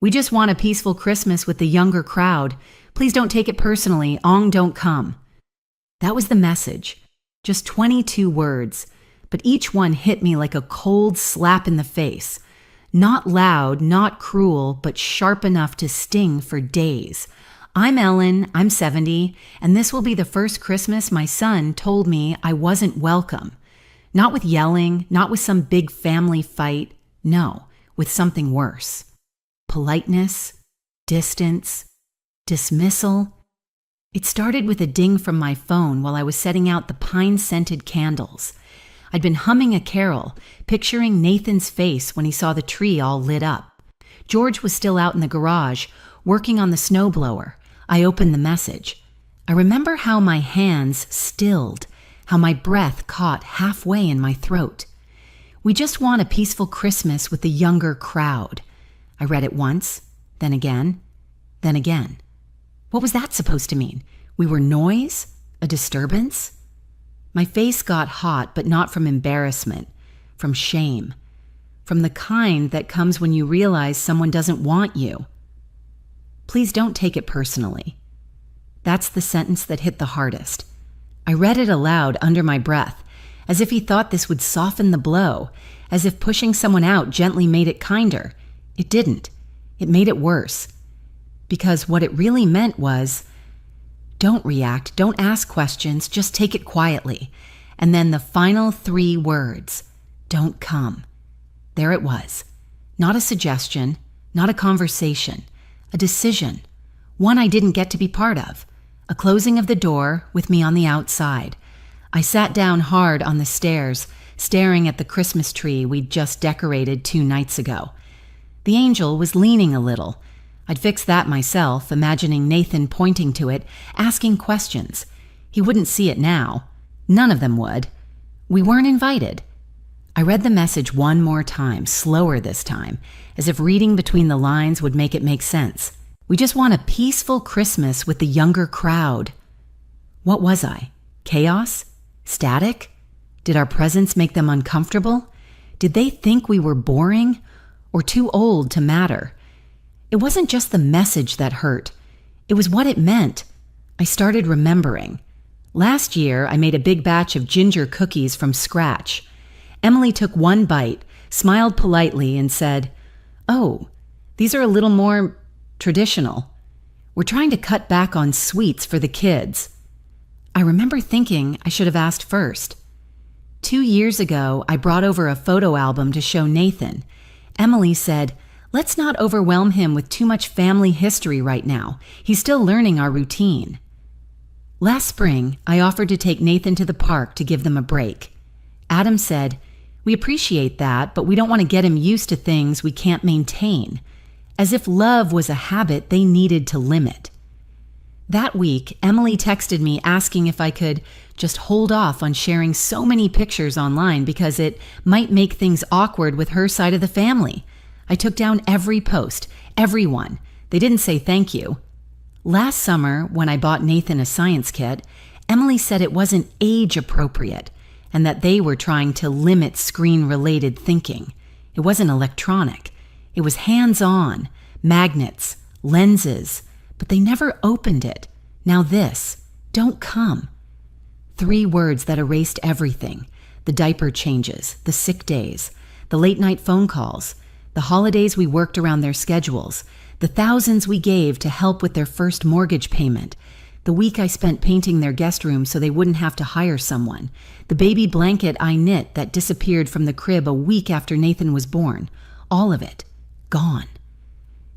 We just want a peaceful Christmas with the younger crowd. Please don't take it personally. Ong don't come. That was the message. Just 22 words, but each one hit me like a cold slap in the face. Not loud, not cruel, but sharp enough to sting for days. I'm Ellen, I'm 70, and this will be the first Christmas my son told me I wasn't welcome. Not with yelling, not with some big family fight. No, with something worse. Politeness, distance, dismissal. It started with a ding from my phone while I was setting out the pine-scented candles. I'd been humming a carol, picturing Nathan's face when he saw the tree all lit up. George was still out in the garage, working on the snowblower. I opened the message. I remember how my hands stilled, how my breath caught halfway in my throat. We just want a peaceful Christmas with the younger crowd. I read it once, then again, then again. What was that supposed to mean? We were noise? A disturbance? My face got hot, but not from embarrassment, from shame, from the kind that comes when you realize someone doesn't want you. Please don't take it personally. That's the sentence that hit the hardest. I read it aloud under my breath, as if he thought this would soften the blow, as if pushing someone out gently made it kinder. It didn't. It made it worse. Because what it really meant was, don't react, don't ask questions, just take it quietly. And then the final 3 words, don't come. There it was. Not a suggestion, not a conversation, a decision, one I didn't get to be part of. A closing of the door with me on the outside. I sat down hard on the stairs, staring at the Christmas tree we'd just decorated 2 nights ago. The angel was leaning a little. I'd fix that myself, imagining Nathan pointing to it, asking questions. He wouldn't see it now. None of them would. We weren't invited. I read the message one more time, slower this time, as if reading between the lines would make it make sense. We just want a peaceful Christmas with the younger crowd. What was I? Chaos? Static? Did our presence make them uncomfortable? Did they think we were boring or too old to matter? It wasn't just the message that hurt. It was what it meant. I started remembering. Last year, I made a big batch of ginger cookies from scratch. Emily took one bite, smiled politely, and said, "Oh, these are a little more traditional. We're trying to cut back on sweets for the kids." I remember thinking I should have asked first. 2 years ago, I brought over a photo album to show Nathan. Emily said, "Let's not overwhelm him with too much family history right now. He's still learning our routine." Last spring, I offered to take Nathan to the park to give them a break. Adam said, "We appreciate that, but we don't want to get him used to things we can't maintain." As if love was a habit they needed to limit. That week, Emily texted me asking if I could just hold off on sharing so many pictures online because it might make things awkward with her side of the family. I took down every post, everyone. They didn't say thank you. Last summer, when I bought Nathan a science kit, Emily said it wasn't age appropriate and that they were trying to limit screen-related thinking. It wasn't electronic. It was hands-on, magnets, lenses, but they never opened it. Now this, don't come. 3 words that erased everything. The diaper changes, the sick days, the late-night phone calls, the holidays we worked around their schedules, the thousands we gave to help with their first mortgage payment, the week I spent painting their guest room so they wouldn't have to hire someone, the baby blanket I knit that disappeared from the crib a week after Nathan was born. All of it. Gone.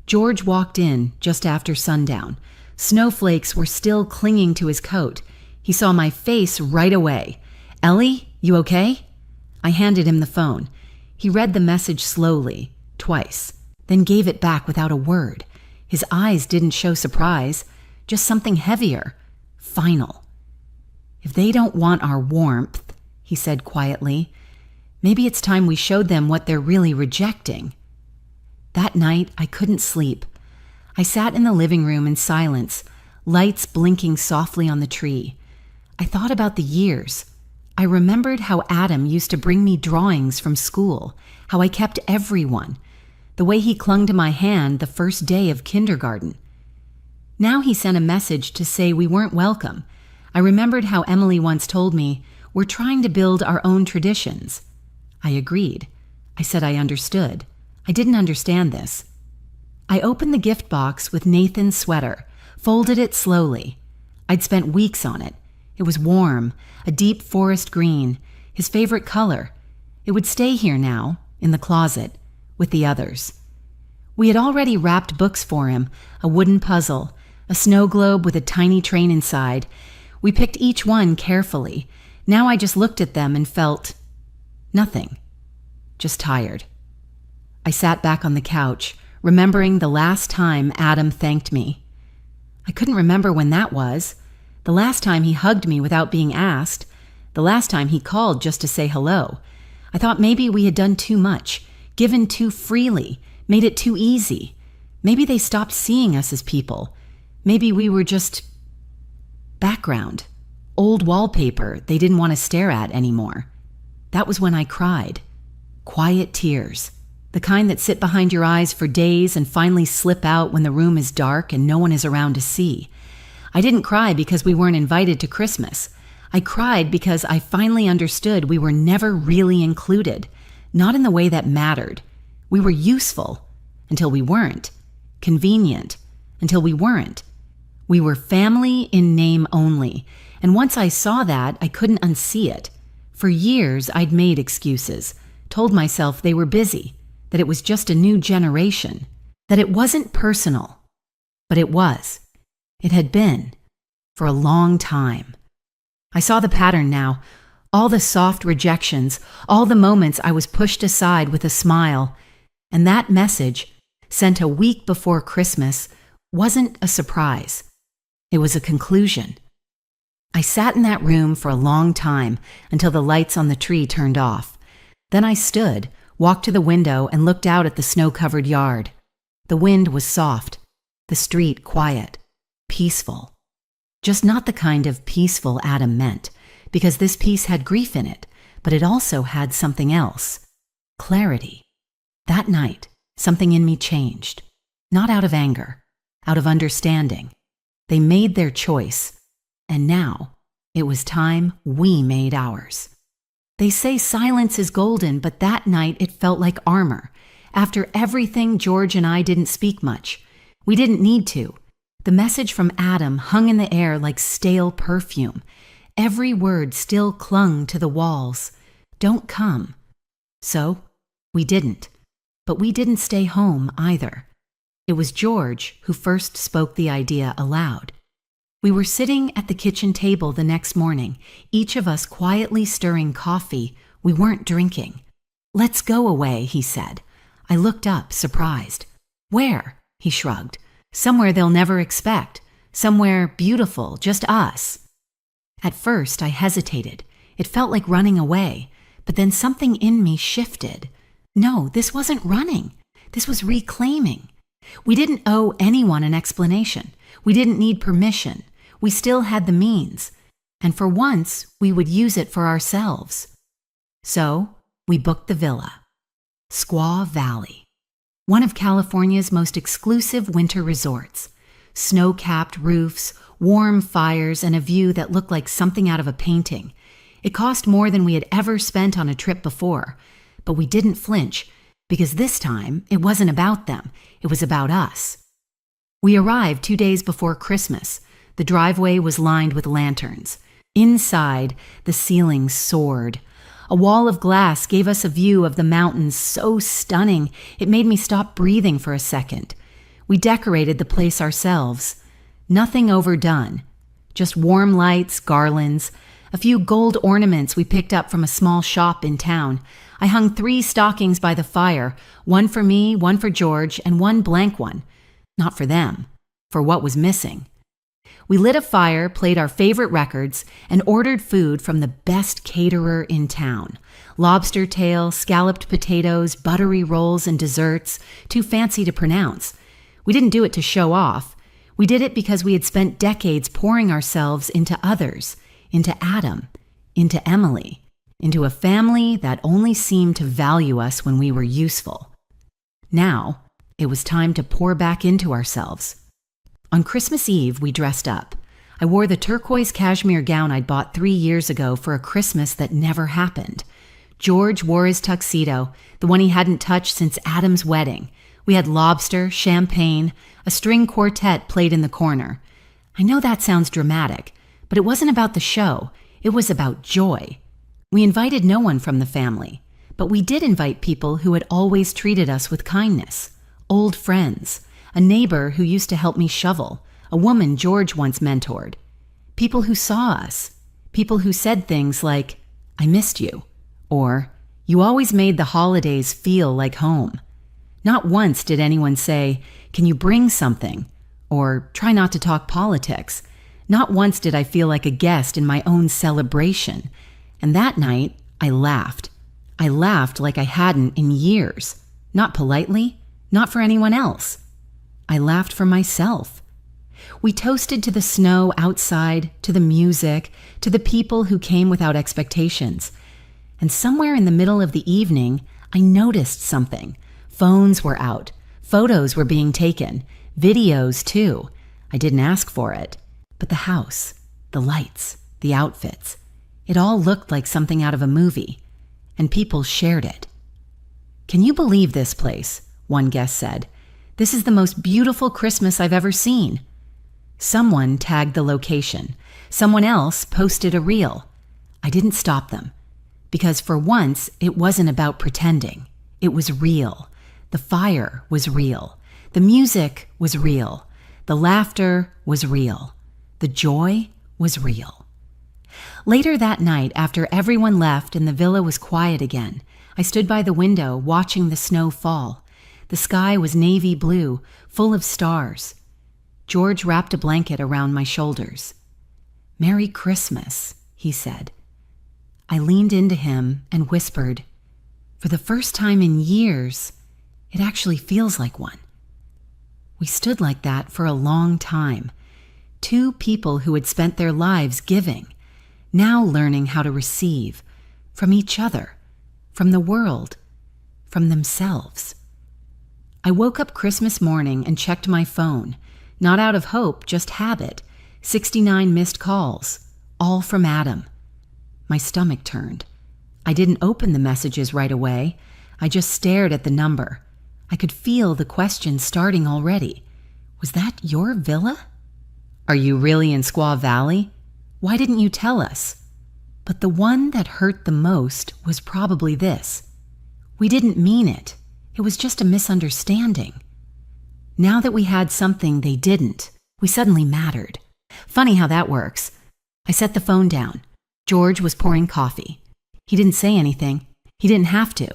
George walked in just after sundown. Snowflakes were still clinging to his coat. He saw my face right away. "Ellie, you okay?" I handed him the phone. He read the message slowly, twice, then gave it back without a word. His eyes didn't show surprise, just something heavier, final. "If they don't want our warmth," he said quietly, "maybe it's time we showed them what they're really rejecting." That night, I couldn't sleep. I sat in the living room in silence, lights blinking softly on the tree. I thought about the years. I remembered how Adam used to bring me drawings from school, how I kept everyone. the way he clung to my hand the first day of kindergarten. Now he sent a message to say we weren't welcome. I remembered how Emily once told me, "We're trying to build our own traditions." I agreed. I said I understood. I didn't understand this. I opened the gift box with Nathan's sweater, folded it slowly. I'd spent weeks on it. It was warm, a deep forest green, his favorite color. It would stay here now, in the closet, with the others. We had already wrapped books for him, a wooden puzzle, a snow globe with a tiny train inside. We picked each one carefully. Now I just looked at them and felt nothing, just tired. I sat back on the couch, remembering the last time Adam thanked me. I couldn't remember when that was. The last time he hugged me without being asked. The last time he called just to say hello. I thought maybe we had done too much, given too freely, made it too easy. Maybe they stopped seeing us as people. Maybe we were just background, old wallpaper they didn't want to stare at anymore. That was when I cried. Quiet tears, the kind that sit behind your eyes for days and finally slip out when the room is dark and no one is around to see. I didn't cry because we weren't invited to Christmas. I cried because I finally understood we were never really included, not in the way that mattered. We were useful until we weren't, convenient until we weren't. We were family in name only, and once I saw that, I couldn't unsee it. For years, I'd made excuses, told myself they were busy, that it was just a new generation, that it wasn't personal. But it was. It had been. For a long time. I saw the pattern now, all the soft rejections, all the moments I was pushed aside with a smile. And that message, sent a week before Christmas, wasn't a surprise. It was a conclusion. I sat in that room for a long time until the lights on the tree turned off. Then I stood, walked to the window, and looked out at the snow-covered yard. The wind was soft, the street quiet, peaceful. Just not the kind of peaceful Adam meant, because this peace had grief in it, but it also had something else. Clarity. That night, something in me changed. Not out of anger, out of understanding. They made their choice, and now it was time we made ours. They say silence is golden, but that night it felt like armor. After everything, George and I didn't speak much. We didn't need to. The message from Adam hung in the air like stale perfume. Every word still clung to the walls. Don't come. So, we didn't. But we didn't stay home either. It was George who first spoke the idea aloud. We were sitting at the kitchen table the next morning, each of us quietly stirring coffee. We weren't drinking. "Let's go away," he said. I looked up, surprised. "Where?" He shrugged. "Somewhere they'll never expect. Somewhere beautiful, just us." At first, I hesitated. It felt like running away. But then something in me shifted. No, this wasn't running. This was reclaiming. We didn't owe anyone an explanation. We didn't need permission. We still had the means. And for once, we would use it for ourselves. So, we booked the villa. Squaw Valley. One of California's most exclusive winter resorts. Snow-capped roofs, warm fires, and a view that looked like something out of a painting. It cost more than we had ever spent on a trip before. But we didn't flinch, because this time it wasn't about them, it was about us. We arrived 2 days before Christmas. The driveway was lined with lanterns. Inside, the ceiling soared. A wall of glass gave us a view of the mountains so stunning it made me stop breathing for a second. We decorated the place ourselves. Nothing overdone. Just warm lights, garlands, a few gold ornaments we picked up from a small shop in town. I hung 3 stockings by the fire, one for me, one for George, and one blank one. Not for them, for what was missing. We lit a fire, played our favorite records, and ordered food from the best caterer in town. Lobster tail, scalloped potatoes, buttery rolls, and desserts, too fancy to pronounce. We didn't do it to show off. We did it because we had spent decades pouring ourselves into others, into Adam, into Emily, into a family that only seemed to value us when we were useful. Now, it was time to pour back into ourselves. On Christmas Eve, we dressed up. I wore the turquoise cashmere gown I'd bought 3 years ago for a Christmas that never happened. George wore his tuxedo, the one he hadn't touched since Adam's wedding. We had lobster, champagne, a string quartet played in the corner. I know that sounds dramatic, but it wasn't about the show. It was about joy. We invited no one from the family, but we did invite people who had always treated us with kindness. Old friends, a neighbor who used to help me shovel, a woman George once mentored. People who saw us, people who said things like, "I missed you," or "You always made the holidays feel like home." Not once did anyone say, "Can you bring something?" or "Try not to talk politics." Not once did I feel like a guest in my own celebration. And that night, I laughed. I laughed like I hadn't in years. Not politely, not for anyone else. I laughed for myself. We toasted to the snow outside, to the music, to the people who came without expectations. And somewhere in the middle of the evening, I noticed something. Phones were out. Photos were being taken. Videos, too. I didn't ask for it. But the house, the lights, the outfits, it all looked like something out of a movie. And people shared it. "Can you believe this place?" one guest said. "This is the most beautiful Christmas I've ever seen." Someone tagged the location. Someone else posted a reel. I didn't stop them. Because for once, it wasn't about pretending. It was real. The fire was real. The music was real. The laughter was real. The joy was real. Later that night, after everyone left and the villa was quiet again, I stood by the window watching the snow fall. The sky was navy blue, full of stars. George wrapped a blanket around my shoulders. "Merry Christmas," he said. I leaned into him and whispered, "For the first time in years, it actually feels like one." We stood like that for a long time. Two people who had spent their lives giving, now learning how to receive from each other, from the world, from themselves. I woke up Christmas morning and checked my phone, not out of hope, just habit. 69 missed calls, all from Adam. My stomach turned. I didn't open the messages right away. I just stared at the number. I could feel the questions starting already. "Was that your villa?" "Are you really in Squaw Valley? Why didn't you tell us?" But the one that hurt the most was probably this. We didn't mean it. It was just a misunderstanding. Now that we had something they didn't, we suddenly mattered. Funny how that works. I set the phone down. George was pouring coffee. He didn't say anything. He didn't have to.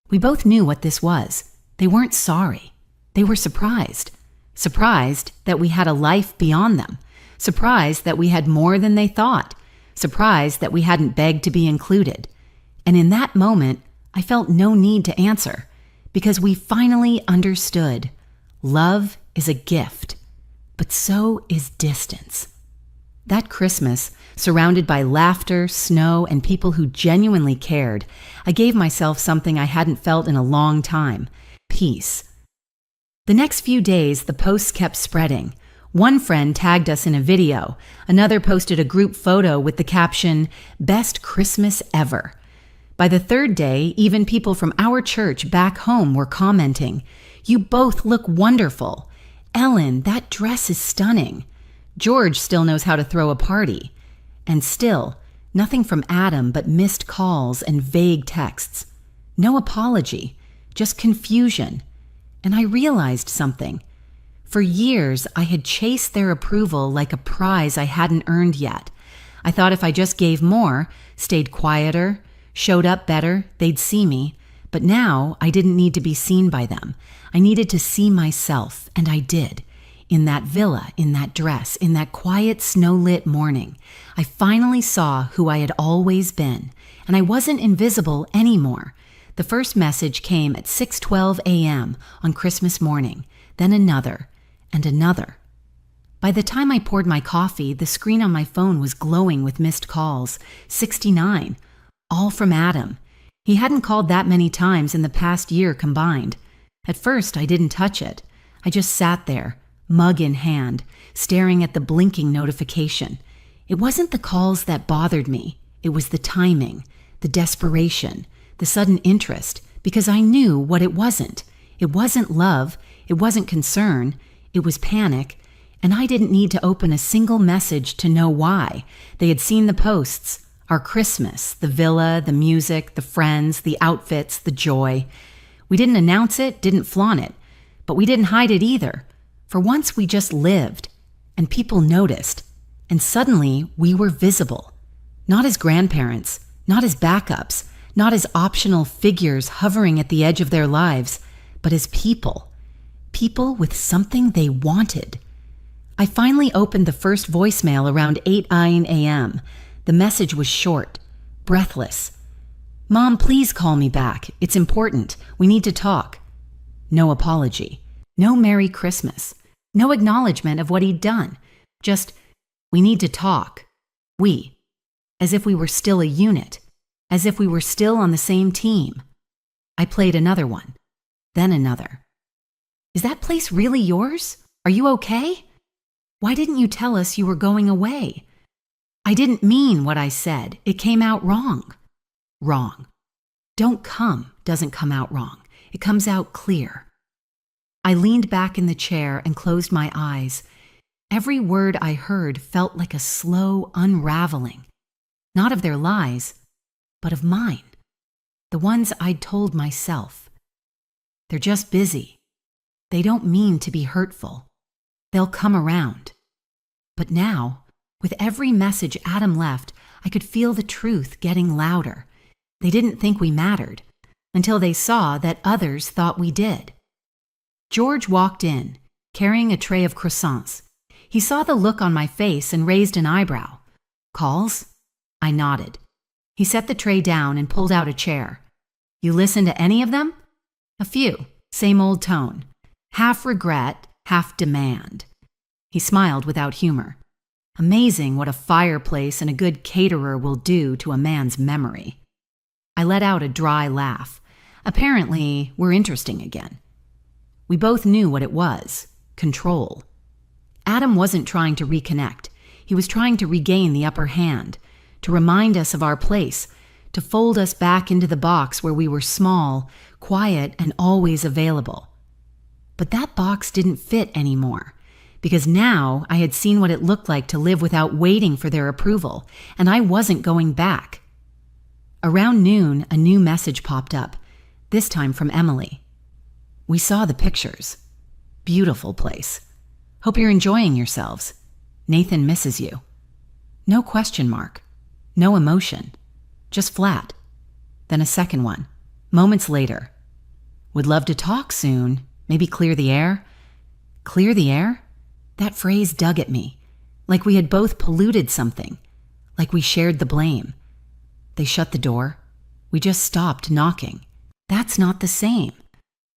We both knew what this was. They weren't sorry. They were surprised. Surprised that we had a life beyond them. Surprised that we had more than they thought. Surprised that we hadn't begged to be included. And in that moment, I felt no need to answer, because we finally understood. Love is a gift, but so is distance. That Christmas, surrounded by laughter, snow, and people who genuinely cared, I gave myself something I hadn't felt in a long time: peace. The next few days, the posts kept spreading. One friend tagged us in a video. Another posted a group photo with the caption, "Best Christmas Ever." By the third day, even people from our church back home were commenting, "You both look wonderful. Ellen, that dress is stunning. George still knows how to throw a party." And still, nothing from Adam but missed calls and vague texts. No apology, just confusion. And I realized something. For years, I had chased their approval like a prize I hadn't earned yet. I thought if I just gave more, stayed quieter, showed up better, they'd see me. But now, I didn't need to be seen by them. I needed to see myself, and I did. In that villa, in that dress, in that quiet, snow-lit morning, I finally saw who I had always been, and I wasn't invisible anymore. The first message came at 6:12 a.m. on Christmas morning, then another, and another. By the time I poured my coffee, the screen on my phone was glowing with missed calls. 69, all from Adam. He hadn't called that many times in the past year combined. At first, I didn't touch it. I just sat there, mug in hand, staring at the blinking notification. It wasn't the calls that bothered me. It was the timing, the desperation, the sudden interest, because I knew what it wasn't. It wasn't love. It wasn't concern. It was panic. And I didn't need to open a single message to know why. They had seen the posts, our Christmas, the villa, the music, the friends, the outfits, the joy. We didn't announce it, didn't flaunt it, but we didn't hide it either. For once we just lived, and people noticed, and suddenly we were visible. Not as grandparents, not as backups, not as optional figures hovering at the edge of their lives, but as people. People with something they wanted. I finally opened the first voicemail around 8:09 a.m. The message was short, breathless. "Mom, please call me back. It's important. We need to talk." No apology. No Merry Christmas. No acknowledgement of what he'd done. Just, "We need to talk." We. As if we were still a unit. As if we were still on the same team. I played another one. Then another. "Is that place really yours? Are you okay? Why didn't you tell us you were going away? I didn't mean what I said. It came out wrong." Wrong. Don't come doesn't come out wrong. It comes out clear. I leaned back in the chair and closed my eyes. Every word I heard felt like a slow unraveling. Not of their lies, but of mine. The ones I'd told myself. They're just busy. They don't mean to be hurtful. They'll come around. But now, with every message Adam left, I could feel the truth getting louder. They didn't think we mattered, until they saw that others thought we did. George walked in, carrying a tray of croissants. He saw the look on my face and raised an eyebrow. "Calls?" I nodded. He set the tray down and pulled out a chair. "You listen to any of them?" "A few. Same old tone. Half regret, half demand." He smiled without humor. Amazing what a fireplace and a good caterer will do to a man's memory. I let out a dry laugh. Apparently, we're interesting again. We both knew what it was. Control. Adam wasn't trying to reconnect. He was trying to regain the upper hand, to remind us of our place, to fold us back into the box where we were small, quiet, and always available. But that box didn't fit anymore, because now I had seen what it looked like to live without waiting for their approval, and I wasn't going back. Around noon, a new message popped up, this time from Emily. "We saw the pictures. Beautiful place. Hope you're enjoying yourselves. Nathan misses you." No question mark. No emotion. Just flat. Then a second one. Moments later. "Would love to talk soon. Maybe clear the air." Clear the air? That phrase dug at me. Like we had both polluted something. Like we shared the blame. They shut the door. We just stopped knocking. That's not the same.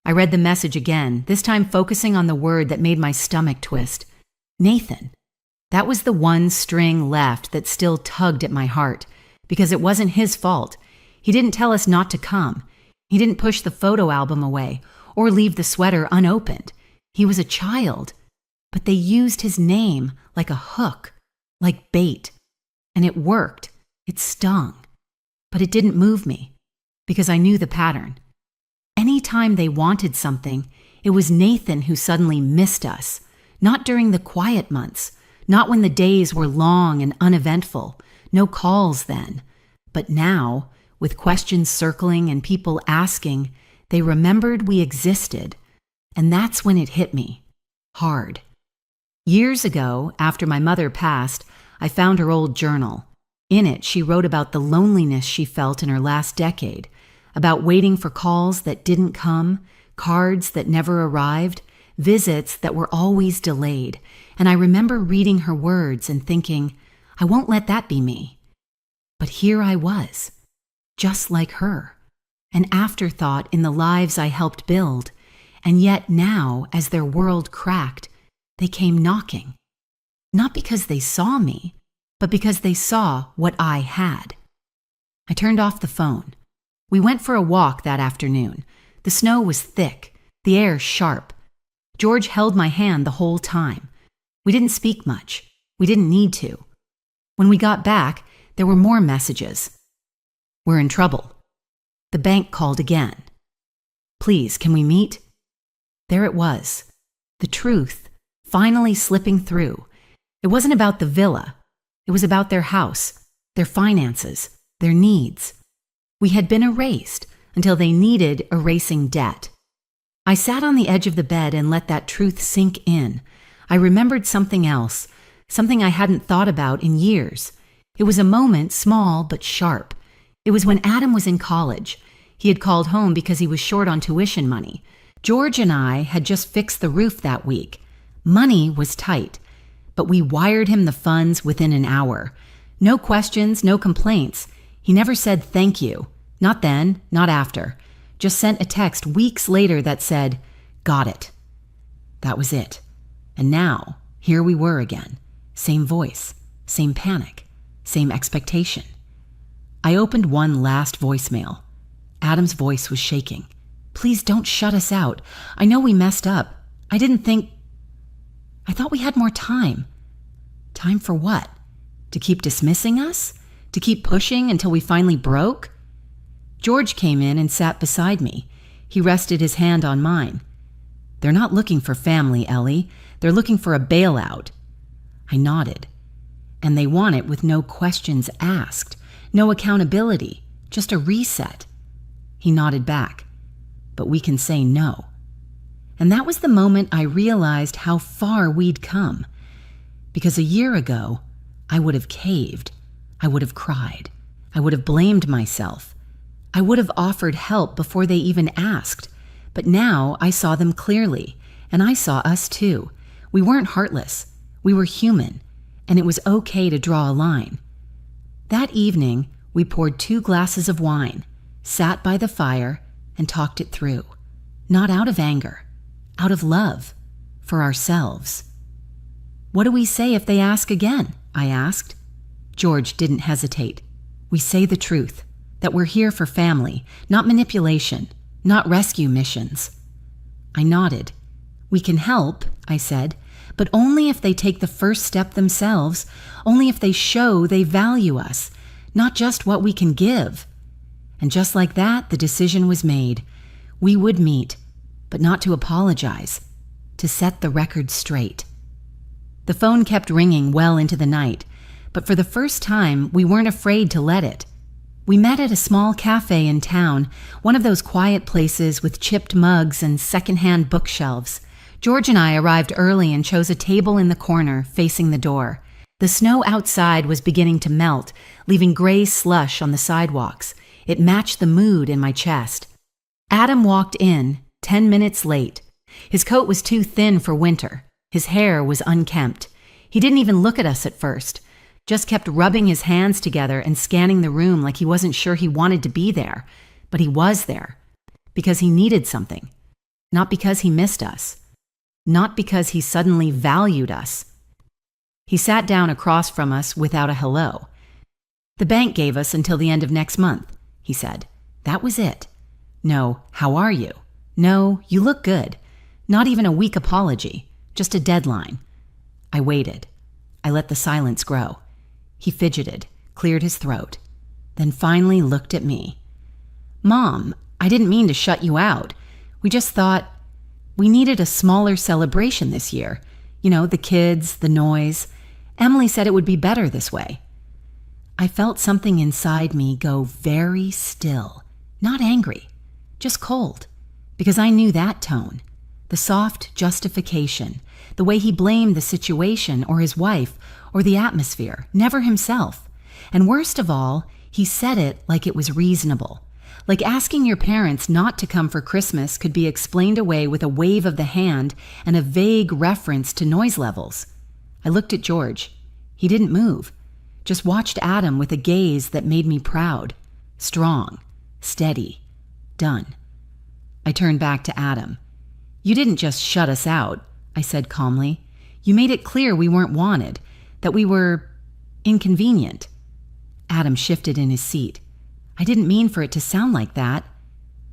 I read the message again, this time focusing on the word that made my stomach twist. Nathan. That was the one string left that still tugged at my heart, because it wasn't his fault. He didn't tell us not to come. He didn't push the photo album away or leave the sweater unopened. He was a child. But they used his name like a hook, like bait. And it worked. It stung. But it didn't move me, because I knew the pattern. Anytime they wanted something, it was Nathan who suddenly missed us. Not during the quiet months, not when the days were long and uneventful. No calls then. But now, with questions circling and people asking, they remembered we existed. And that's when it hit me. Hard. Years ago, after my mother passed, I found her old journal. In it, she wrote about the loneliness she felt in her last decade, about waiting for calls that didn't come, cards that never arrived, visits that were always delayed. And I remember reading her words and thinking, I won't let that be me. But here I was, just like her, an afterthought in the lives I helped build. And yet now, as their world cracked, they came knocking. Not because they saw me, but because they saw what I had. I turned off the phone. We went for a walk that afternoon. The snow was thick. the air sharp. George held my hand the whole time. We didn't speak much. We didn't need to. When we got back, there were more messages. We're in trouble. The bank called again. Please, can we meet? There it was. The truth, finally slipping through. It wasn't about the villa. It was about their house, their finances, their needs. We had been erased until they needed erasing debt. I sat on the edge of the bed and let that truth sink in. I remembered something else, something I hadn't thought about in years. It was a moment, small but sharp. It was when Adam was in college. He had called home because he was short on tuition money. George and I had just fixed the roof that week. Money was tight, but we wired him the funds within an hour. No questions, no complaints. He never said thank you. Not then, not after. Just sent a text weeks later that said, "Got it." That was it. And now, here we were again. Same voice, same panic, same expectation. I opened one last voicemail. Adam's voice was shaking. "Please don't shut us out. I know we messed up. I thought we had more time." Time for what? To keep dismissing us? To keep pushing until we finally broke? George came in and sat beside me. He rested his hand on mine. "They're not looking for family, Ellie. They're looking for a bailout." I nodded. "And they want it with no questions asked, no accountability, just a reset." He nodded back. "But we can say no." And that was the moment I realized how far we'd come. Because a year ago, I would have caved. I would have cried. I would have blamed myself. I would have offered help before they even asked. But now I saw them clearly, and I saw us too. We weren't heartless. We were human, and it was okay to draw a line. That evening, we poured 2 glasses of wine, sat by the fire, and talked it through. Not out of anger, out of love, for ourselves. "What do we say if they ask again?" I asked. George didn't hesitate. "We say the truth, that we're here for family, not manipulation, not rescue missions." I nodded. "We can help," I said, "but only if they take the first step themselves, only if they show they value us, not just what we can give." And just like that, the decision was made. We would meet, but not to apologize, to set the record straight. The phone kept ringing well into the night, but for the first time, we weren't afraid to let it. We met at a small cafe in town, one of those quiet places with chipped mugs and secondhand bookshelves. George and I arrived early and chose a table in the corner, facing the door. The snow outside was beginning to melt, leaving gray slush on the sidewalks. It matched the mood in my chest. Adam walked in, 10 minutes late. His coat was too thin for winter. His hair was unkempt. He didn't even look at us at first, just kept rubbing his hands together and scanning the room like he wasn't sure he wanted to be there. But he was there, because he needed something. Not because he missed us. Not because he suddenly valued us. He sat down across from us without a hello. "The bank gave us until the end of next month," he said. That was it. No, "How are you?" No, "You look good." Not even a weak apology, just a deadline. I waited. I let the silence grow. He fidgeted, cleared his throat, then finally looked at me. "Mom, I didn't mean to shut you out. We just thought we needed a smaller celebration this year. You know, the kids, the noise. Emily said it would be better this way." I felt something inside me go very still, not angry, just cold, because I knew that tone, the soft justification, the way he blamed the situation or his wife or the atmosphere, never himself. And worst of all, he said it like it was reasonable. Like asking your parents not to come for Christmas could be explained away with a wave of the hand and a vague reference to noise levels. I looked at George. He didn't move, just watched Adam with a gaze that made me proud, strong, steady, done. I turned back to Adam. "You didn't just shut us out," I said calmly. "You made it clear we weren't wanted, that we were inconvenient." Adam shifted in his seat. "I didn't mean for it to sound like that."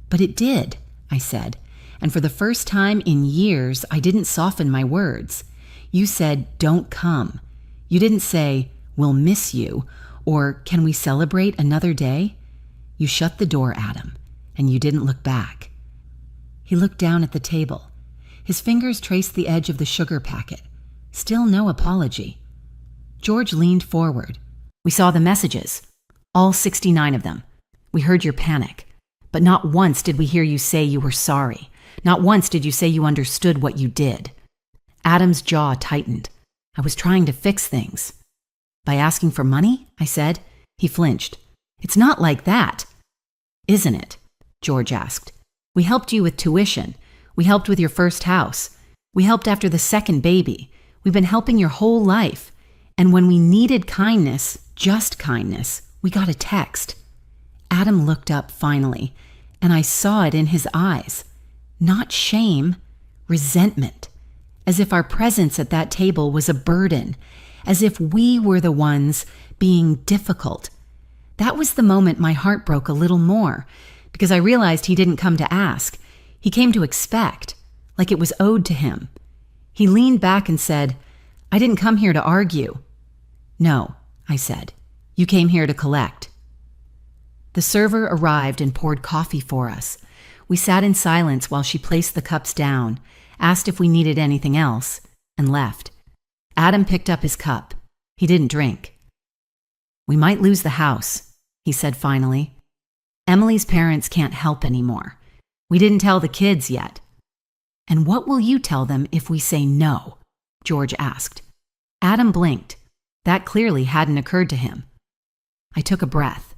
"But it did," I said, And for the first time in years, I didn't soften my words. You said, "Don't come." You didn't say, "We'll miss you," or "Can we celebrate another day?" You shut the door, Adam, and you didn't look back. He looked down at the table. His fingers traced the edge of the sugar packet. Still no apology. George leaned forward. "We saw the messages. All 69 of them. We heard your panic. But not once did we hear you say you were sorry. Not once did you say you understood what you did." Adam's jaw tightened. "I was trying to fix things." "By asking for money?" I said. He flinched. "It's not like that." "Isn't it?" George asked. "We helped you with tuition. We helped with your first house. We helped after the second baby. We've been helping your whole life. And when we needed kindness, just kindness, we got a text." Adam looked up finally, and I saw it in his eyes. Not shame, resentment. As if our presence at that table was a burden. As if we were the ones being difficult. That was the moment my heart broke a little more, because I realized he didn't come to ask. He came to expect, like it was owed to him. He leaned back and said, "I didn't come here to argue." "No," I said. "You came here to collect." The server arrived and poured coffee for us. We sat in silence while she placed the cups down, asked if we needed anything else, and left. Adam picked up his cup. He didn't drink. "We might lose the house," he said finally. "Emily's parents can't help anymore. We didn't tell the kids yet." "And what will you tell them if we say no?" George asked. Adam blinked. That clearly hadn't occurred to him. I took a breath.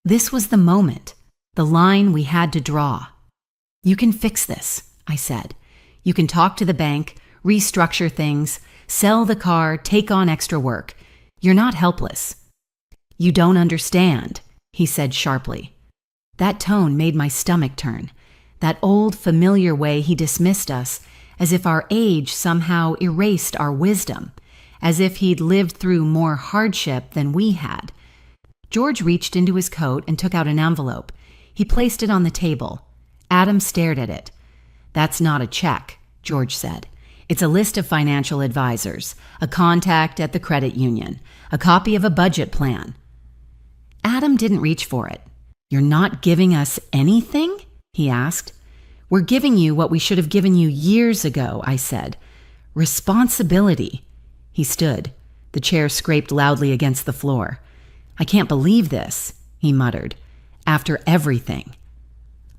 This was the moment, the line we had to draw. "You can fix this," I said. "You can talk to the bank, restructure things, sell the car, take on extra work. You're not helpless." "You don't understand," he said sharply. That tone made my stomach turn. That old familiar way he dismissed us, as if our age somehow erased our wisdom, as if he'd lived through more hardship than we had. George reached into his coat and took out an envelope. He placed it on the table. Adam stared at it. "That's not a check," George said. "It's a list of financial advisors, a contact at the credit union, a copy of a budget plan." Adam didn't reach for it. "You're not giving us anything?" he asked. "We're giving you what we should have given you years ago," I said. "Responsibility." He stood. The chair scraped loudly against the floor. "I can't believe this," he muttered. "After everything."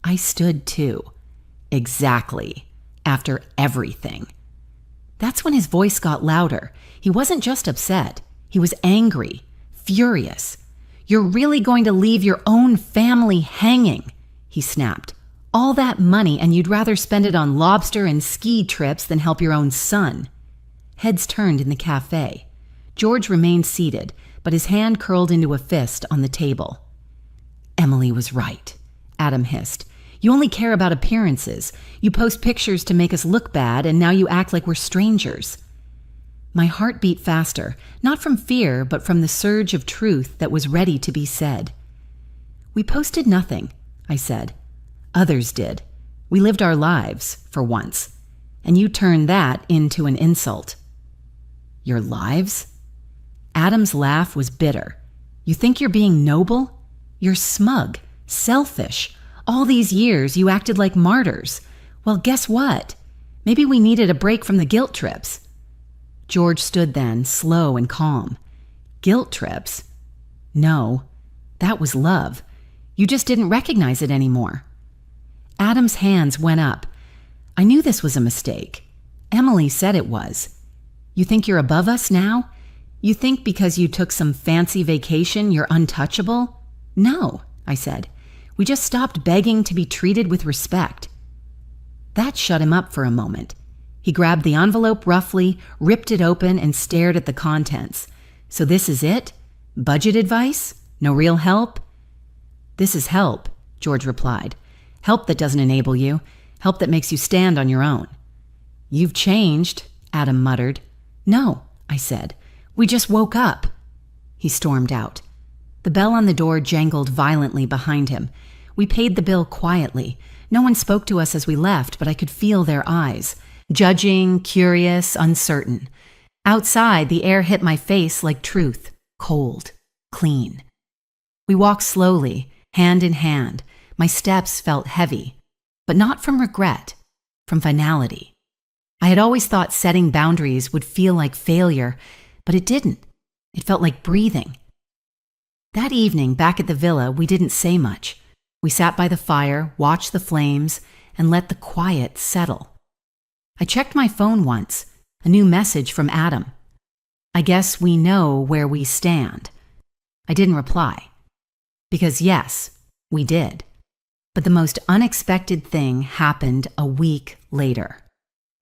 I stood too. Exactly. After everything. That's when his voice got louder. He wasn't just upset. He was angry, furious. "You're really going to leave your own family hanging," he snapped. "All that money, and you'd rather spend it on lobster and ski trips than help your own son." Heads turned in the cafe. George remained seated, but his hand curled into a fist on the table. "Emily was right," Adam hissed. "You only care about appearances. You post pictures to make us look bad, and now you act like we're strangers." My heart beat faster, not from fear, but from the surge of truth that was ready to be said. "We posted nothing," I said. "Others did. We lived our lives, for once. And you turned that into an insult." "Your lives?" Adam's laugh was bitter. "You think you're being noble? You're smug, selfish. All these years you acted like martyrs. Well, guess what? Maybe we needed a break from the guilt trips." George stood then, slow and calm. "Guilt trips? No, that was love. You just didn't recognize it anymore." Adam's hands went up. "I knew this was a mistake. Emily said it was. You think you're above us now? You think because you took some fancy vacation you're untouchable?" "No," I said. "We just stopped begging to be treated with respect." That shut him up for a moment. He grabbed the envelope roughly, ripped it open, and stared at the contents. "So this is it? Budget advice? No real help?" "This is help," George replied. "Help that doesn't enable you. Help that makes you stand on your own." "You've changed," Adam muttered. "No," I said. "We just woke up." He stormed out. The bell on the door jangled violently behind him. We paid the bill quietly. No one spoke to us as we left, but I could feel their eyes, judging, curious, uncertain. Outside, the air hit my face like truth, cold, clean. We walked slowly, hand in hand. My steps felt heavy, but not from regret, from finality. I had always thought setting boundaries would feel like failure, but it didn't. It felt like breathing. That evening, back at the villa, we didn't say much. We sat by the fire, watched the flames, and let the quiet settle. I checked my phone once. A new message from Adam. I guess we know where we stand. I didn't reply. Because yes, we did. But the most unexpected thing happened a week later.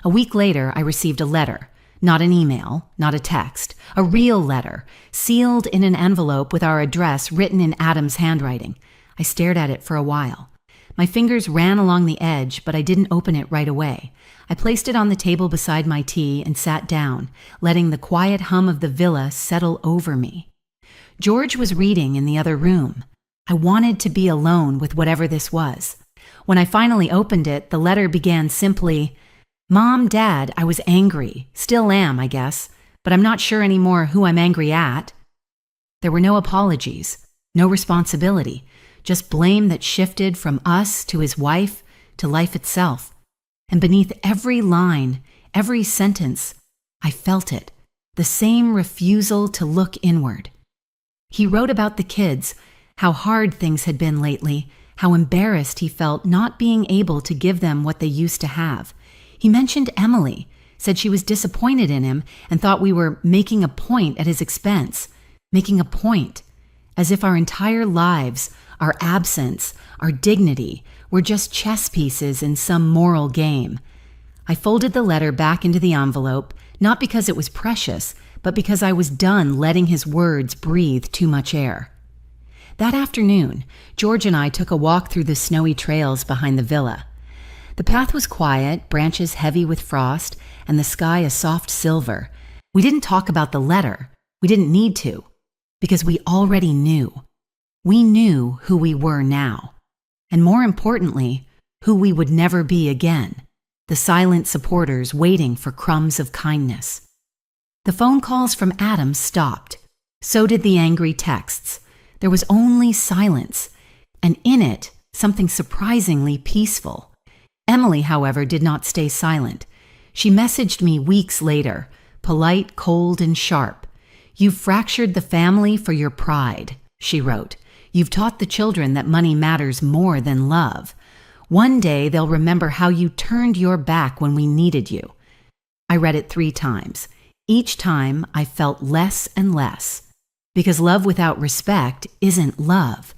A week later, I received a letter. Not an email, not a text. A real letter, sealed in an envelope with our address written in Adam's handwriting. I stared at it for a while. My fingers ran along the edge, but I didn't open it right away. I placed it on the table beside my tea and sat down, letting the quiet hum of the villa settle over me. George was reading in the other room. I wanted to be alone with whatever this was. When I finally opened it, the letter began simply, "Mom, Dad, I was angry. Still am, I guess, but I'm not sure anymore who I'm angry at." There were no apologies, no responsibility, just blame that shifted from us to his wife to life itself. And beneath every line, every sentence, I felt it, the same refusal to look inward. He wrote about the kids, how hard things had been lately, how embarrassed he felt not being able to give them what they used to have. He mentioned Emily, said she was disappointed in him and thought we were making a point at his expense, making a point, as if our entire lives, our absence, our dignity, were just chess pieces in some moral game. I folded the letter back into the envelope, not because it was precious, but because I was done letting his words breathe too much air. That afternoon, George and I took a walk through the snowy trails behind the villa. The path was quiet, branches heavy with frost, and the sky a soft silver. We didn't talk about the letter. We didn't need to, because we already knew. We knew who we were now. And more importantly, who we would never be again, the silent supporters waiting for crumbs of kindness. The phone calls from Adam stopped. So did the angry texts. There was only silence, and in it, something surprisingly peaceful. Emily, however, did not stay silent. She messaged me weeks later, polite, cold, and sharp. "You've fractured the family for your pride," she wrote. "You've taught the children that money matters more than love. One day they'll remember how you turned your back when we needed you." I read it 3 times. Each time I felt less and less. Because love without respect isn't love.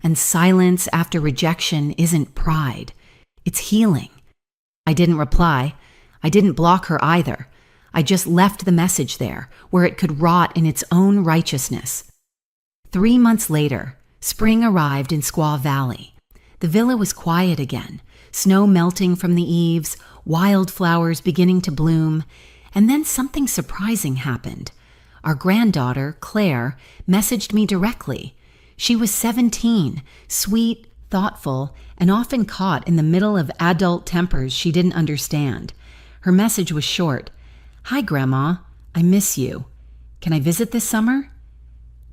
And silence after rejection isn't pride. It's healing. I didn't reply. I didn't block her either. I just left the message there, where it could rot in its own righteousness. 3 months later, spring arrived in Squaw Valley. The villa was quiet again, snow melting from the eaves, wildflowers beginning to bloom, and then something surprising happened. Our granddaughter, Claire, messaged me directly. She was 17, sweet, thoughtful, and often caught in the middle of adult tempers she didn't understand. Her message was short. "Hi, Grandma. I miss you. Can I visit this summer?"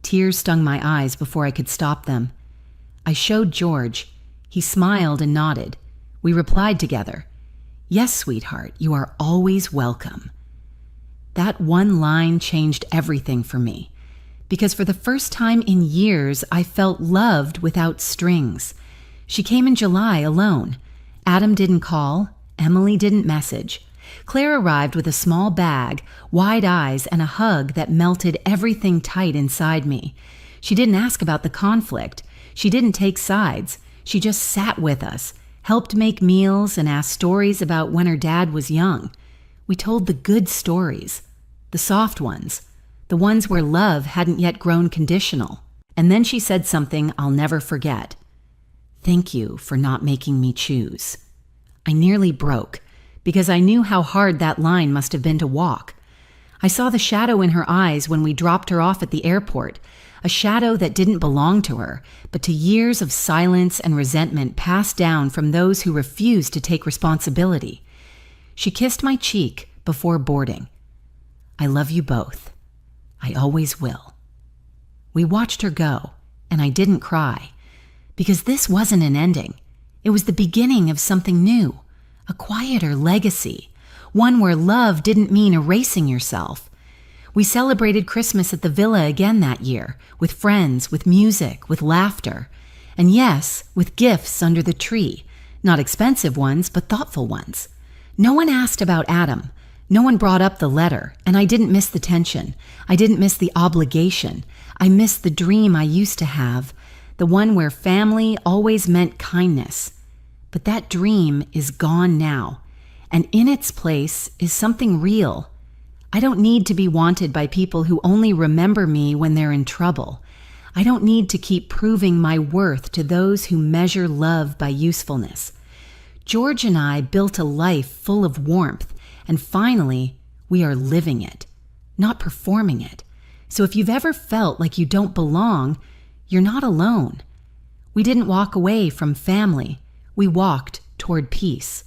Tears stung my eyes before I could stop them. I showed George. He smiled and nodded. We replied together. "Yes, sweetheart, you are always welcome." That one line changed everything for me, because for the first time in years, I felt loved without strings. She came in July alone. Adam didn't call. Emily didn't message. Claire arrived with a small bag, wide eyes, and a hug that melted everything tight inside me. She didn't ask about the conflict. She didn't take sides. She just sat with us, helped make meals, and asked stories about when her dad was young. We told the good stories, the soft ones, the ones where love hadn't yet grown conditional. And then she said something I'll never forget. "Thank you for not making me choose." I nearly broke, because I knew how hard that line must have been to walk. I saw the shadow in her eyes when we dropped her off at the airport, a shadow that didn't belong to her, but to years of silence and resentment passed down from those who refused to take responsibility. She kissed my cheek before boarding. I love you both. I always will. We watched her go, and I didn't cry, because this wasn't an ending. It was the beginning of something new, a quieter legacy, one where love didn't mean erasing yourself. We celebrated Christmas at the villa again that year, with friends, with music, with laughter, and yes, with gifts under the tree, not expensive ones, but thoughtful ones. No one asked about Adam. No one brought up the letter, and I didn't miss the tension. I didn't miss the obligation. I missed the dream I used to have, the one where family always meant kindness. But that dream is gone now, and in its place is something real. I don't need to be wanted by people who only remember me when they're in trouble. I don't need to keep proving my worth to those who measure love by usefulness. George and I built a life full of warmth, and finally, we are living it, not performing it. So if you've ever felt like you don't belong, you're not alone. We didn't walk away from family. We walked toward peace.